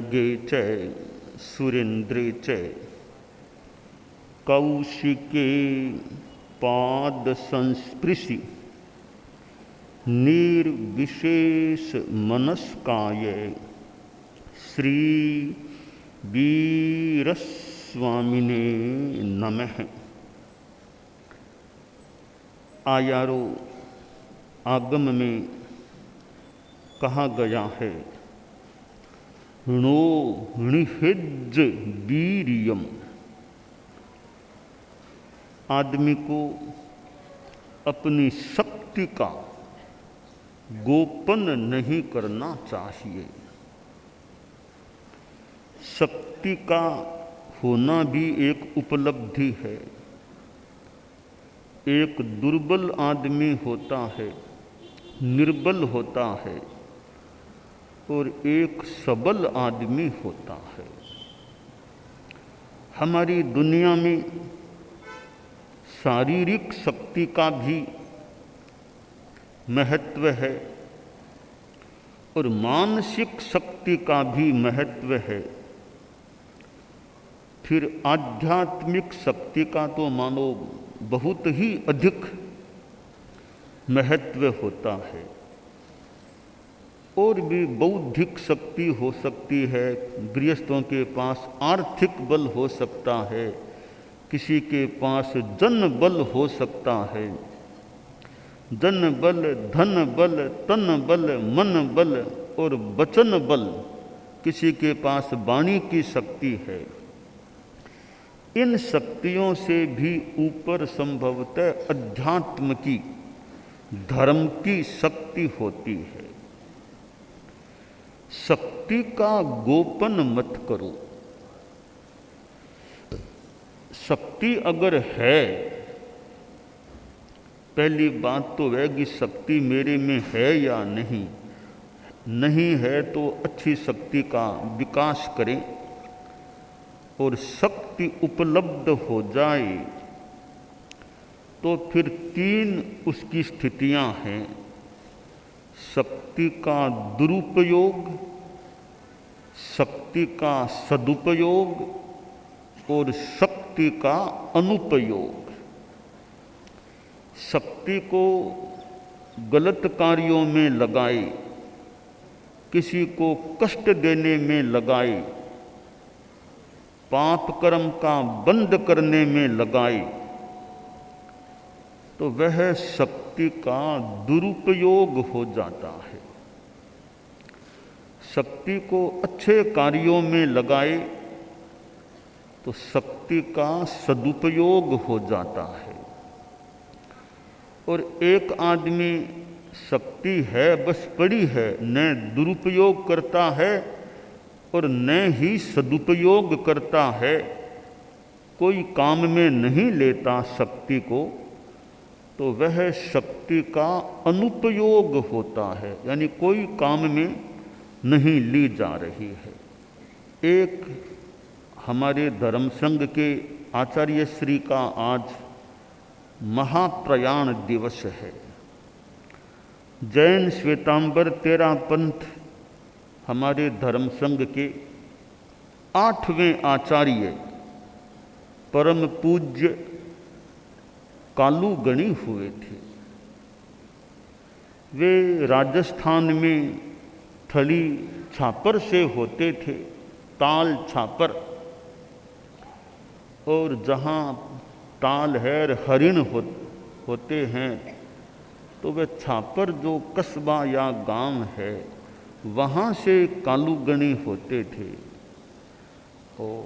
नगे च सुरेन्द्रे च कौशिके पाद संस्पृशि निर्विशेष मनस्काय श्री वीरस्वामिने नमः। आयारो आगम में कहा गया है, णो णिहिज्ज वीर्यम। आदमी को अपनी शक्ति का गोपन नहीं करना चाहिए। शक्ति का होना भी एक उपलब्धि है। एक दुर्बल आदमी होता है, निर्बल होता है, और एक सबल आदमी होता है। हमारी दुनिया में शारीरिक शक्ति का भी महत्व है और मानसिक शक्ति का भी महत्व है। फिर आध्यात्मिक शक्ति का तो मानो बहुत ही अधिक महत्व होता है। और भी बौद्धिक शक्ति हो सकती है, गृहस्थों के पास आर्थिक बल हो सकता है, किसी के पास जन बल हो सकता है। जन बल, धन बल, तन बल, मन बल और वचन बल, किसी के पास वाणी की शक्ति है। इन शक्तियों से भी ऊपर संभवतः अध्यात्म की, धर्म की शक्ति होती है। शक्ति का गोपन मत करो। शक्ति अगर है, पहली बात तो है कि शक्ति मेरे में है या नहीं। नहीं है तो अच्छी शक्ति का विकास करें, और शक्ति उपलब्ध हो जाए तो फिर तीन उसकी स्थितियां हैं। शक्ति का दुरुपयोग, शक्ति का सदुपयोग और शक्ति का अनुपयोग। शक्ति को गलत कार्यों में लगाए, किसी को कष्ट देने में लगाए, पाप कर्म का बंद करने में लगाए, तो वह शक्ति का दुरुपयोग हो जाता है। शक्ति को अच्छे कार्यों में लगाए तो शक्ति का सदुपयोग हो जाता है। और एक आदमी शक्ति है, बस पड़ी है, न दुरुपयोग करता है और न ही सदुपयोग करता है, कोई काम में नहीं लेता शक्ति को, तो वह शक्ति का अनुपयोग होता है, यानी कोई काम में नहीं ली जा रही है। एक हमारे धर्म संघ के आचार्य श्री का आज महाप्रयाण दिवस है। जैन श्वेतांबर तेरा पंथ हमारे धर्म संघ के 8वें आचार्य परम पूज्य कालू गणी हुए थे। वे राजस्थान में थली छापर से होते थे, ताल छापर। और जहाँ ताल है, हरिण होते हैं, तो वे छापर जो कस्बा या गांव है, वहाँ से कालूगणी होते थे। और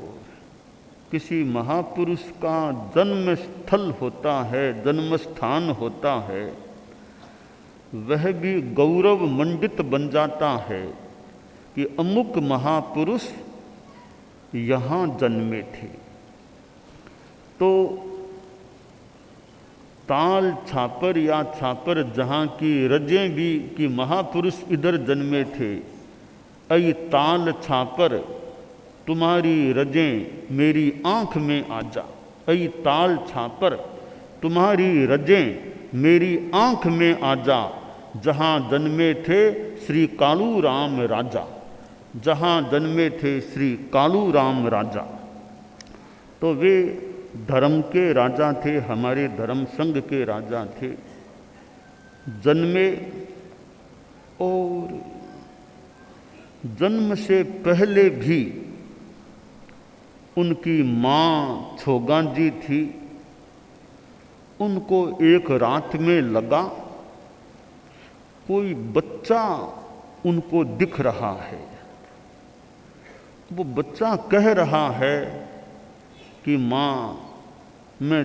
किसी महापुरुष का जन्म स्थल होता है, जन्म स्थान होता है, वह भी गौरव मंडित बन जाता है कि अमुक महापुरुष यहाँ जन्मे थे। तो ताल छापर या छापर जहाँ की रजें भी कि महापुरुष इधर जन्मे थे, ऐ ताल छापर तुम्हारी रजें मेरी आँख में आ जा। ऐ ताल छापर तुम्हारी रजें मेरी आँख में आ जा, जहाँ जन्मे थे श्री कालू राम राजा। जहाँ जन्मे थे श्री कालू राम राजा। तो वे धर्म के राजा थे, हमारे धर्म संघ के राजा थे। जन्मे और जन्म से पहले भी उनकी माँ छोगा जी थी। उनको एक रात में लगा कोई बच्चा उनको दिख रहा है। वो बच्चा कह रहा है कि माँ, मैं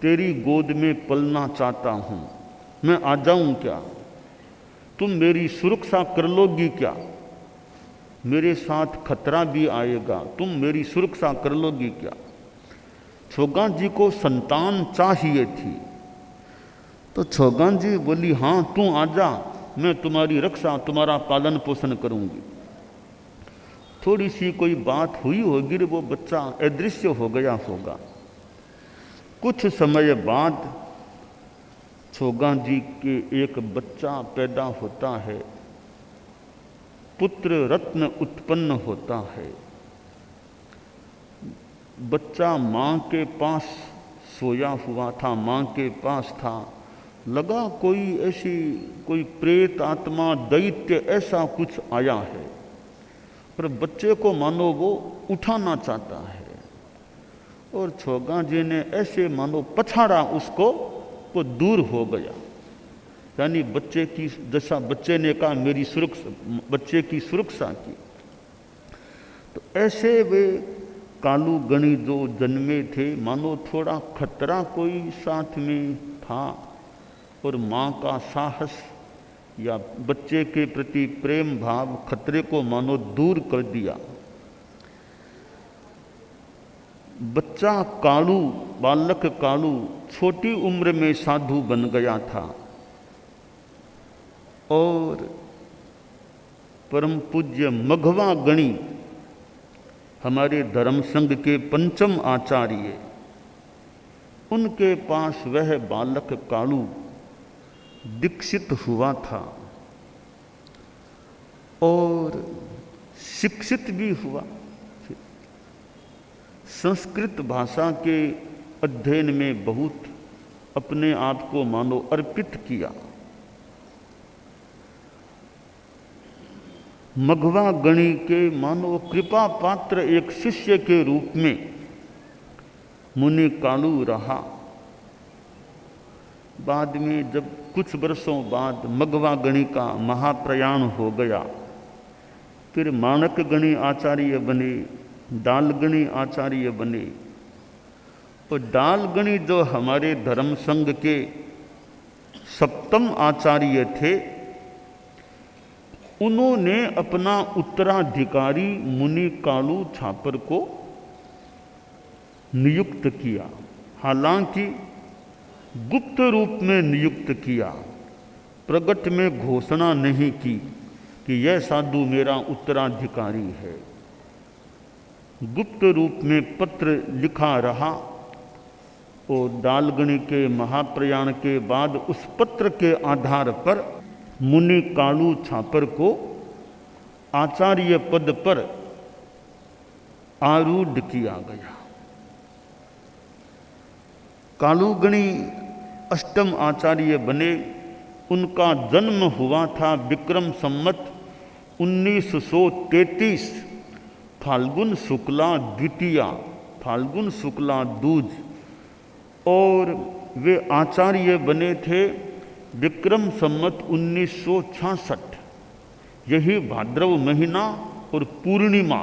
तेरी गोद में पलना चाहता हूँ, मैं आ जाऊँ क्या? तुम मेरी सुरक्षा कर लोगी क्या? मेरे साथ खतरा भी आएगा, तुम मेरी सुरक्षा कर लोगी क्या? छोगा जी को संतान चाहिए थी। तो छोगा जी बोली, हाँ तू आ जा, मैं तुम्हारी रक्षा, तुम्हारा पालन पोषण करूंगी। थोड़ी सी कोई बात हुई होगी, वो बच्चा अदृश्य हो गया होगा। कुछ समय बाद छोगा जी के एक बच्चा पैदा होता है, पुत्र रत्न उत्पन्न होता है। बच्चा माँ के पास सोया हुआ था, माँ के पास था। लगा कोई प्रेत आत्मा, दैत्य ऐसा कुछ आया है, पर बच्चे को मानो वो उठाना चाहता है। और छोगा जी ने ऐसे मानो पछाड़ा उसको, वो दूर हो गया। यानी बच्चे की, जैसा बच्चे ने कहा मेरी सुरक्षा, बच्चे की सुरक्षा की। तो ऐसे वे कालू गणी जो जन्मे थे, मानो थोड़ा खतरा कोई साथ में था, और माँ का साहस या बच्चे के प्रति प्रेम भाव खतरे को मानो दूर कर दिया। बच्चा कालू, बालक कालू छोटी उम्र में साधु बन गया था। और परम पूज्य मघवा गणी, हमारे धर्म संघ के पंचम आचार्य, उनके पास वह बालक कालू दीक्षित हुआ था और शिक्षित भी हुआ। संस्कृत भाषा के अध्ययन में बहुत अपने आप को मानो अर्पित किया। मघवा गणी के मानो कृपा पात्र एक शिष्य के रूप में मुनि कालू रहा। बाद में जब कुछ वर्षों बाद मघवा गणी का महाप्रयाण हो गया, फिर मानक गणी आचार्य बने, डाल गणी आचार्य बने। तो डाल गणी जो हमारे धर्म संघ के सप्तम आचार्य थे, उन्होंने अपना उत्तराधिकारी मुनि कालू छापर को नियुक्त किया। हालांकि गुप्त रूप में नियुक्त किया, प्रगट में घोषणा नहीं की कि यह साधु मेरा उत्तराधिकारी है। गुप्त रूप में पत्र लिखा रहा और डालगणी के महाप्रयाण के बाद उस पत्र के आधार पर मुनि कालू छापर को आचार्य पद पर आरूढ़ किया गया। कालूगणी अष्टम आचार्य बने। उनका जन्म हुआ था विक्रम संवत 1933 फाल्गुन शुक्ला द्वितीया, फाल्गुन शुक्ला दूज, और वे आचार्य बने थे विक्रम संवत 1966। यही भाद्रव महीना और पूर्णिमा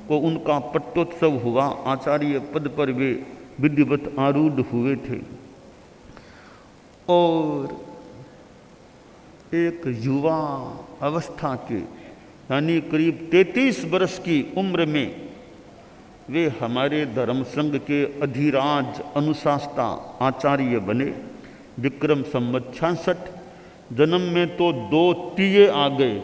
को उनका पट्टोत्सव हुआ। आचार्य पद पर वे विधिवत आरूढ़ हुए थे। और एक युवा अवस्था के यानी करीब 33 वर्ष की उम्र में वे हमारे धर्म संघ के अधिराज अनुशास्ता आचार्य बने। विक्रम संवत 66। जन्म में तो 2 तीये आ गए,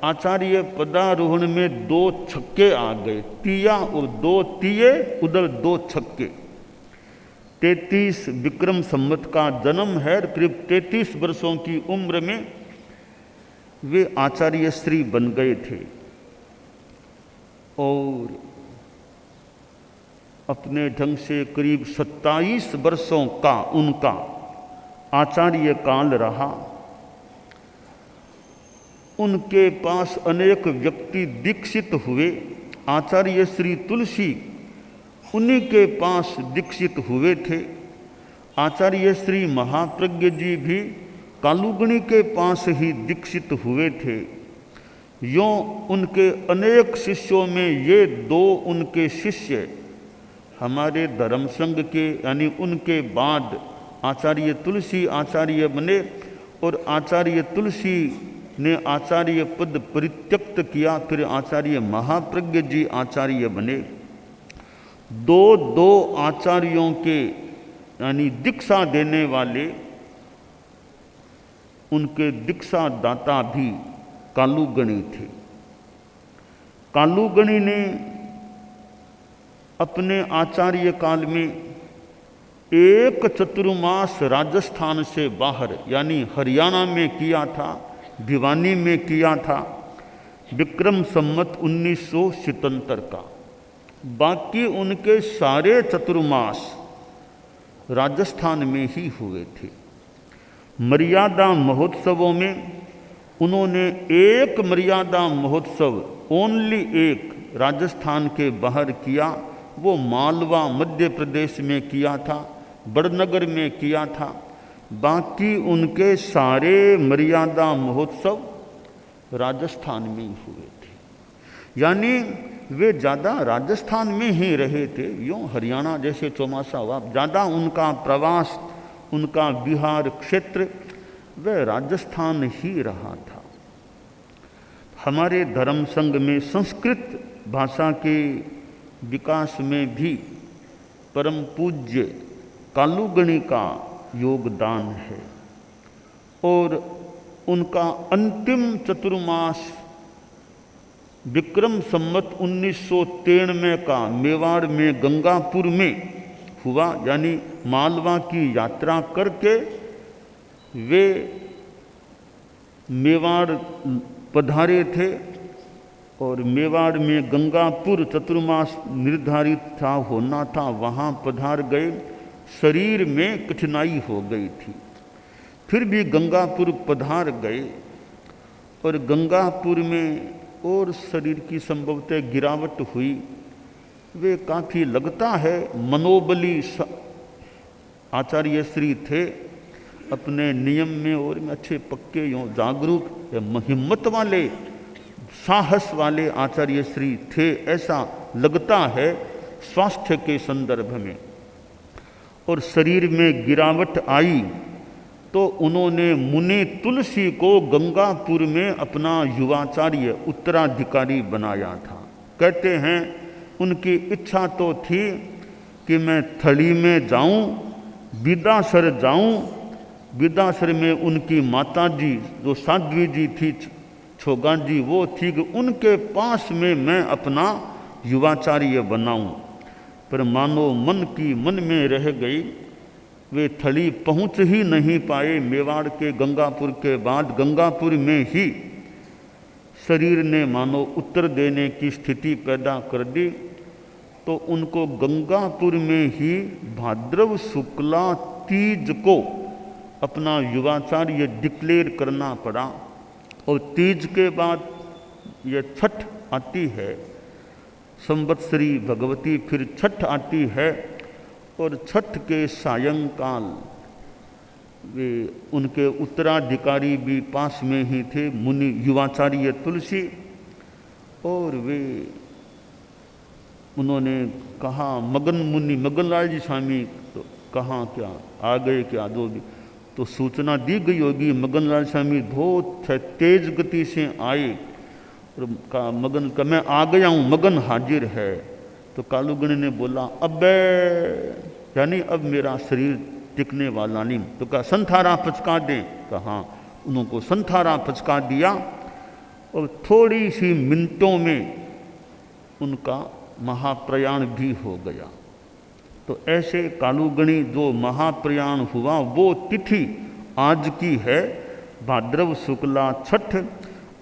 आचार्य पदारोहण में 2 छक्के आ गए। तीया और 2 तीये, उधर 2 छक्के। 33 विक्रम संवत का जन्म है। करीब 33 वर्षों की उम्र में वे आचार्य श्री बन गए थे। और अपने ढंग से करीब 27 वर्षों का उनका आचार्य काल रहा। उनके पास अनेक व्यक्ति दीक्षित हुए। आचार्य श्री तुलसी उन्हीं के पास दीक्षित हुए थे। आचार्य श्री महाप्रज्ञ जी भी कालुगणी के पास ही दीक्षित हुए थे। यों उनके अनेक शिष्यों में ये दो उनके शिष्य हमारे धर्म संघ के यानी उनके बाद आचार्य तुलसी आचार्य बने और आचार्य तुलसी ने आचार्य पद परित्यक्त किया, फिर आचार्य महाप्रज्ञ जी आचार्य बने। दो आचार्यों के यानी दीक्षा देने वाले उनके दीक्षा दाता भी कालुगणी थे। कालुगणी ने अपने आचार्य काल में एक चतुर्मास राजस्थान से बाहर यानी हरियाणा में किया था, भिवानी में किया था, विक्रम संवत 1977 का। बाकी उनके सारे चतुर्मास राजस्थान में ही हुए थे। मर्यादा महोत्सवों में उन्होंने एक मर्यादा महोत्सव ओनली एक राजस्थान के बाहर किया, वो मालवा मध्य प्रदेश में किया था, बड़नगर में किया था। बाकी उनके सारे मर्यादा महोत्सव राजस्थान में ही हुए थे। यानी वे ज़्यादा राजस्थान में ही रहे थे। यूँ हरियाणा जैसे चौमासा हुआ, ज़्यादा उनका प्रवास, उनका बिहार क्षेत्र वह राजस्थान ही रहा था। हमारे धर्म संघ में संस्कृत भाषा के विकास में भी परम पूज्य कालुगणी का योगदान है और उनका अंतिम चतुर्मास विक्रम संवत 1993 का मेवाड़ में गंगापुर में हुआ। यानी मालवा की यात्रा करके वे मेवाड़ पधारे थे और मेवाड़ में गंगापुर चतुर्मास निर्धारित था होना था, वहाँ पधार गए। शरीर में कठिनाई हो गई थी, फिर भी गंगापुर पधार गए और गंगापुर में और शरीर की संभवतः गिरावट हुई। वे काफ़ी लगता है मनोबली आचार्य श्री थे, अपने नियम में और में अच्छे पक्के यूँ जागरूक हिम्मत वाले साहस वाले आचार्य श्री थे, ऐसा लगता है स्वास्थ्य के संदर्भ में। और शरीर में गिरावट आई तो उन्होंने मुनि तुलसी को गंगापुर में अपना युवाचार्य उत्तराधिकारी बनाया था। कहते हैं उनकी इच्छा तो थी कि मैं थली में जाऊं, विदासर जाऊं। विदासर में उनकी माताजी जो साध्वी जी थी, छोगा जी, वो थी कि उनके पास में मैं अपना युवाचार्य बनाऊं। पर मानो मन की मन में रह गई, वे थली पहुंच ही नहीं पाए। मेवाड़ के गंगापुर के बाद गंगापुर में ही शरीर ने मानो उत्तर देने की स्थिति पैदा कर दी, तो उनको गंगापुर में ही भाद्रव शुक्ला तीज को अपना युवाचार्य डिक्लेयर करना पड़ा। और तीज के बाद यह छठ आती है, संवत्सरी भगवती, फिर छठ आती है। और छठ के सायंकाल वे उनके उत्तराधिकारी भी पास में ही थे, मुनि युवाचार्य तुलसी। और वे उन्होंने कहा, मगन मुनि मगनलाल जी स्वामी तो कहाँ क्या आ गए क्या, जो भी तो सूचना दी गई होगी। मगनलाल स्वामी बहुत तेज गति से आए और कहा मगन का मैं आ गया हूँ, मगन हाजिर है। तो कालुगणी ने बोला अब यानी अब मेरा शरीर टिकने वाला नहीं। तो कहा संथारा पचका दें। कहा उनको संथारा पचका दिया और थोड़ी सी मिनटों में उनका महाप्रयाण भी हो गया। तो ऐसे कालुगणी जो महाप्रयाण हुआ वो तिथि आज की है, भाद्रव शुक्ला छठ।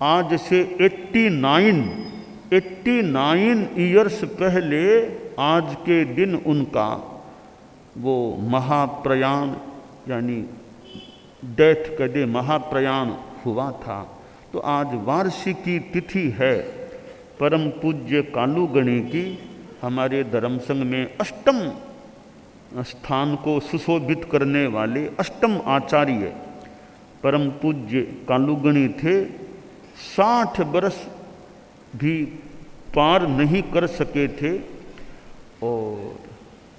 आज से 89 89 ईयर्स पहले आज के दिन उनका वो महाप्रयाण यानी डेथ के डे महाप्रयाण हुआ था। तो आज वार्षिकी तिथि है परम पूज्य कालूगणी की। हमारे धर्म संघ में अष्टम स्थान को सुशोभित करने वाले अष्टम आचार्य परम पूज्य कालूगणी थे। 60 वर्ष भी पार नहीं कर सके थे और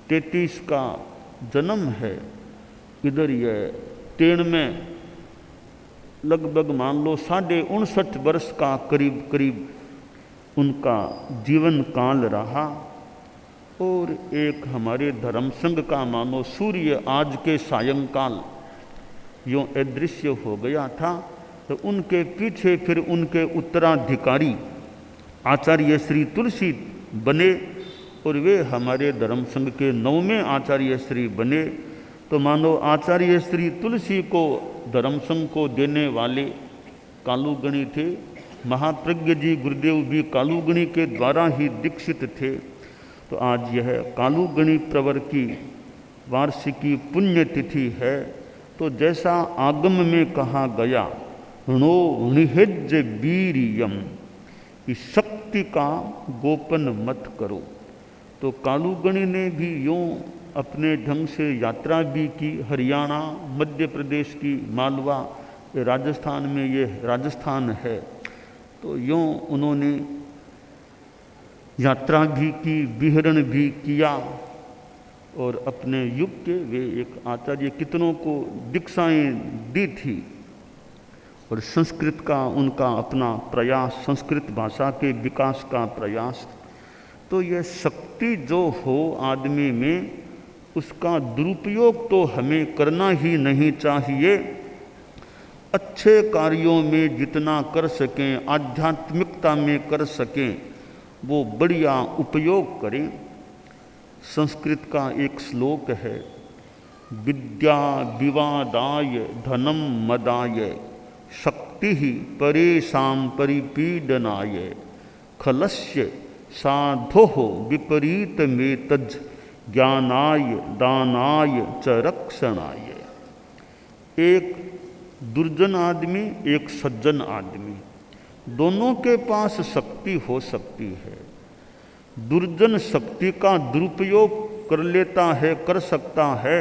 33 का जन्म है। इधर ये 93 में लगभग मान लो 59.5 वर्ष का करीब करीब उनका जीवन काल रहा। और एक हमारे धर्म संघ का मानो सूर्य आज के सायंकाल यूँ अदृश्य हो गया था। तो उनके पीछे फिर उनके उत्तराधिकारी आचार्य श्री तुलसी बने और वे हमारे धर्म संघ के 9वें आचार्य श्री बने। तो मानो आचार्य श्री तुलसी को धर्म संघ को देने वाले कालूगणी थे। महाप्रज्ञ जी गुरुदेव भी कालूगणी के द्वारा ही दीक्षित थे। तो आज यह कालूगणी प्रवर की वार्षिकी पुण्यतिथि है। तो जैसा आगम में कहा गया णो निहज वीरियम कि शक्ति का गोपन मत करो। तो कालूगणी ने भी यूँ अपने ढंग से यात्रा भी की। हरियाणा मध्य प्रदेश की मालवा राजस्थान में ये राजस्थान है। तो यूँ उन्होंने यात्रा भी की विहरण भी किया और अपने युग के वे एक आचार्य कितनों को दीक्षाएं दी थी। और संस्कृत का उनका अपना प्रयास, संस्कृत भाषा के विकास का प्रयास। तो यह शक्ति जो हो आदमी में उसका दुरुपयोग तो हमें करना ही नहीं चाहिए। अच्छे कार्यों में जितना कर सकें, आध्यात्मिकता में कर सकें, वो बढ़िया उपयोग करें। संस्कृत का एक श्लोक है, विद्या विवादाय धनम मदाय शक्ति ही परेशान परिपीडनाय खलस्य साधो विपरीत में तज ज्ञानाय दानाय च रक्षणाय। एक दुर्जन आदमी एक सज्जन आदमी दोनों के पास शक्ति हो सकती है। दुर्जन शक्ति का दुरुपयोग कर लेता है, कर सकता है,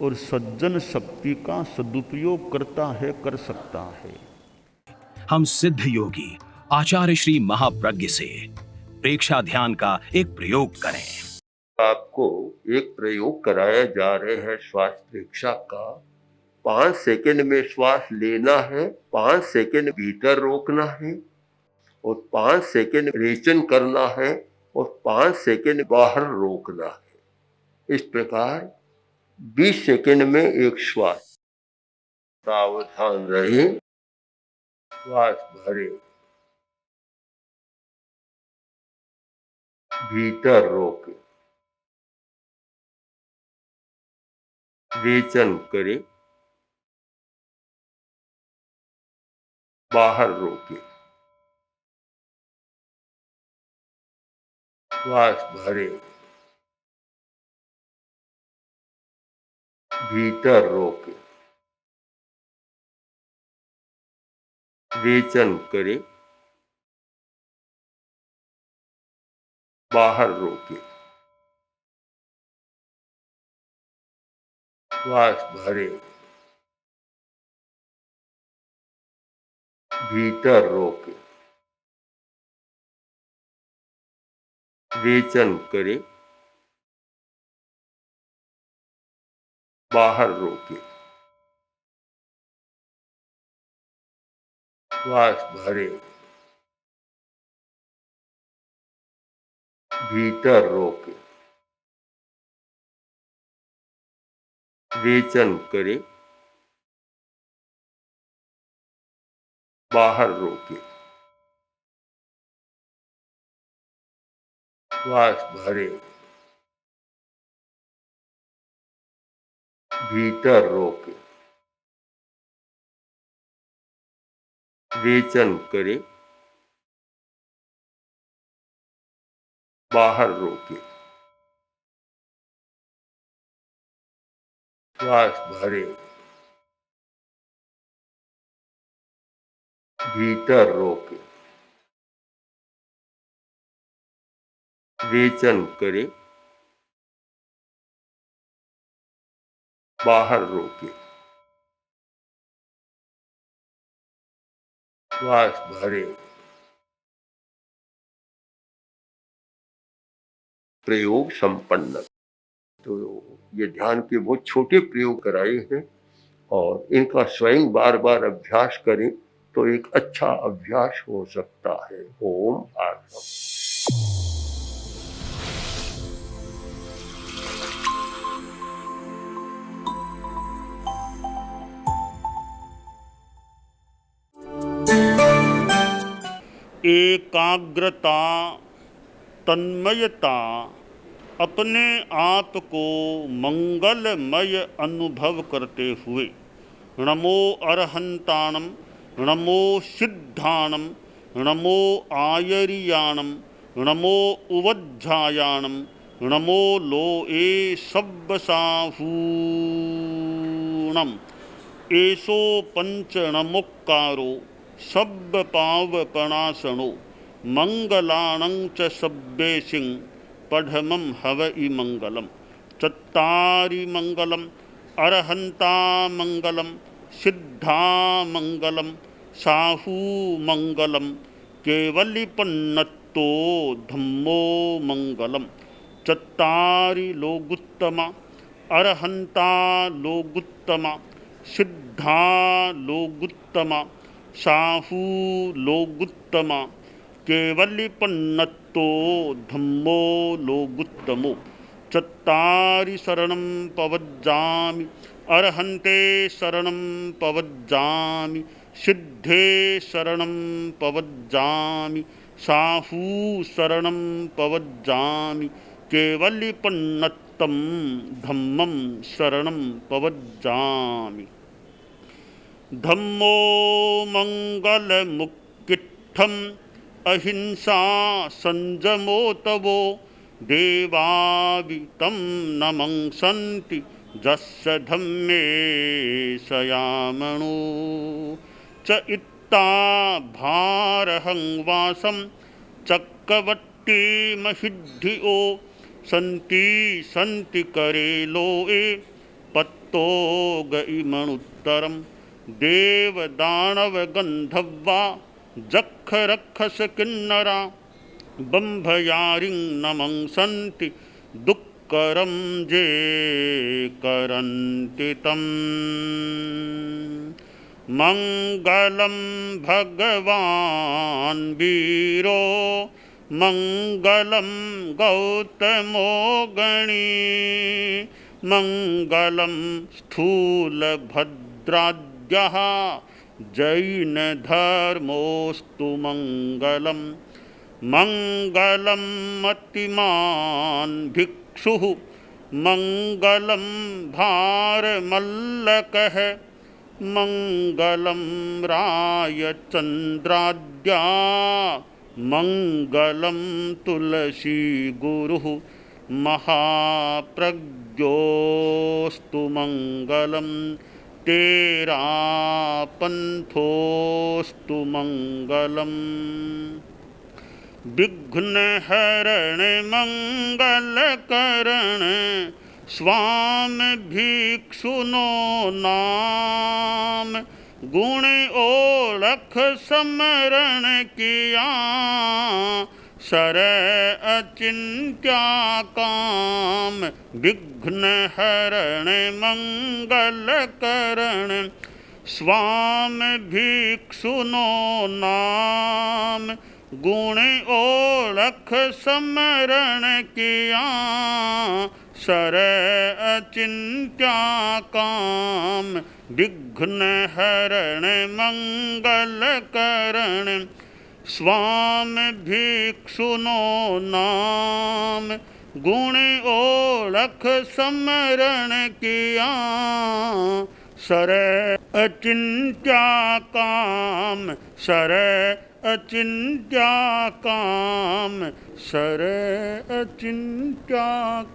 और सज्जन शक्ति का सदुपयोग करता है, कर सकता है। हम सिद्ध योगी आचार्य श्री महाप्रज्ञ से प्रेक्षा ध्यान का एक प्रयोग करें। आपको एक प्रयोग कराया जा रहे हैं श्वास प्रेक्षा का। 5 सेकंड में श्वास लेना है, 5 सेकंड भीतर रोकना है और 5 सेकंड रेचन करना है और 5 सेकंड बाहर रोकना है। इस प्रकार 20 सेकंड में एक श्वास। सावधान रहे, श्वास भरे, भीतर रोके, रेचन करे, बाहर रोके, श्वास भरे, भीतर रोके, रेचन करे, बाहर रोके, श्वास भरे, भीतर रोके, रेचन करे, बाहर रोके, श्वास भरे, भीतर रोके, रेचन करे, बाहर रोके, श्वास भरे, भीतर रोके, रेचन करे, बाहर रोके, श्वास भरे, भीतर रोके, रेचन करे, बाहर रोके, श्वास भरे। प्रयोग संपन्न। तो ये ध्यान के बहुत छोटे प्रयोग कराए हैं और इनका स्वयं बार बार अभ्यास करें तो एक अच्छा अभ्यास हो सकता है। ओम आत्मा। एकाग्रता, तन्मयता, अपने आप को मंगलमय अनुभव करते हुए नमो अरहंताणम, नमो सिद्धाणम, नमो आयरियाणम, नमो उवज्झायाणम, नमो लोए सब्बसाहूणम, एसो पंचणमुक्कारो सब्ब पावपणासनो मंगलाणं च सब्बेसिं पढ़मं हवइ मंगलम। चत्तारि मंगलम, अरहंता मंगलम, सिद्धा मंगलम, साहू मंगलम, केवलिपन्नत्तो धम्मो मंगलम। चत्तारि लोगुत्तमा, अरहंता लोगुत्तमा, सिद्धा लोगुत्तमा, साहू लोगुत्तमा, केवलिपन्नत्तो धम्मो लोगुत्तमो। चत्तारि शरणं पवज्जामि, अरहन्ते शरणं पवज्जामि, सिद्धे शरणं पवज्जामि, साहू शरणं पवज्जामि, केवलिपन्नत्तं धम्मं शरणं पवज्जामि। धम्मो मंगलमुक्किट्ठम् अहिंसा संजमो तवो देवावितं नमंसन्ति जस्य धम्मे सयामणो। च इत्ता भारहं वासं चक्रवट्टी महिद्धियो सन्ति सन्ति करेलोए पत्तो गइमणुत्तरम्। देवदानव गंधर्वा जख रक्षस किन्नरा बंभयारिं नमंसन्ति दुक्करं जे करन्ति तम्। मंगलं भगवान् वीरो मंगलं गौतमो गणी मंगलं स्थूलभद्राद्यः जैनधर्मोऽस्तु मंगलम्। मंगलं मतिमान् भिक्षुः मंगलं भारमल्लकः मंगलं रायचन्द्राद्या मंगलं तुलसी गुरुः महाप्रज्ञोऽस्तु मंगलम्। तेरा पंथोऽस्तु मंगलम्। विघ्नहरण मंगलकरण स्वामी भिक्षुनो नाम गुण ओळख समरण किया सर अचिंत्या काम। विघ्नहरण मंगलकरण स्वामी भिक्षुनो नाम गुण ओळख समरण किया सर अचिंत्या काम। विघ्नहरण मंगलकरण स्वामी भिक्षुनो नाम गुण ओळख समरण किया सर अचिंत्या काम। सर अचिंत्या काम, सर अचिंत्या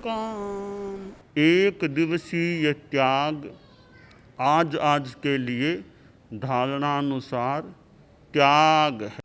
काम। एक दिवसीय त्याग आज के लिए धारणानुसार त्याग है।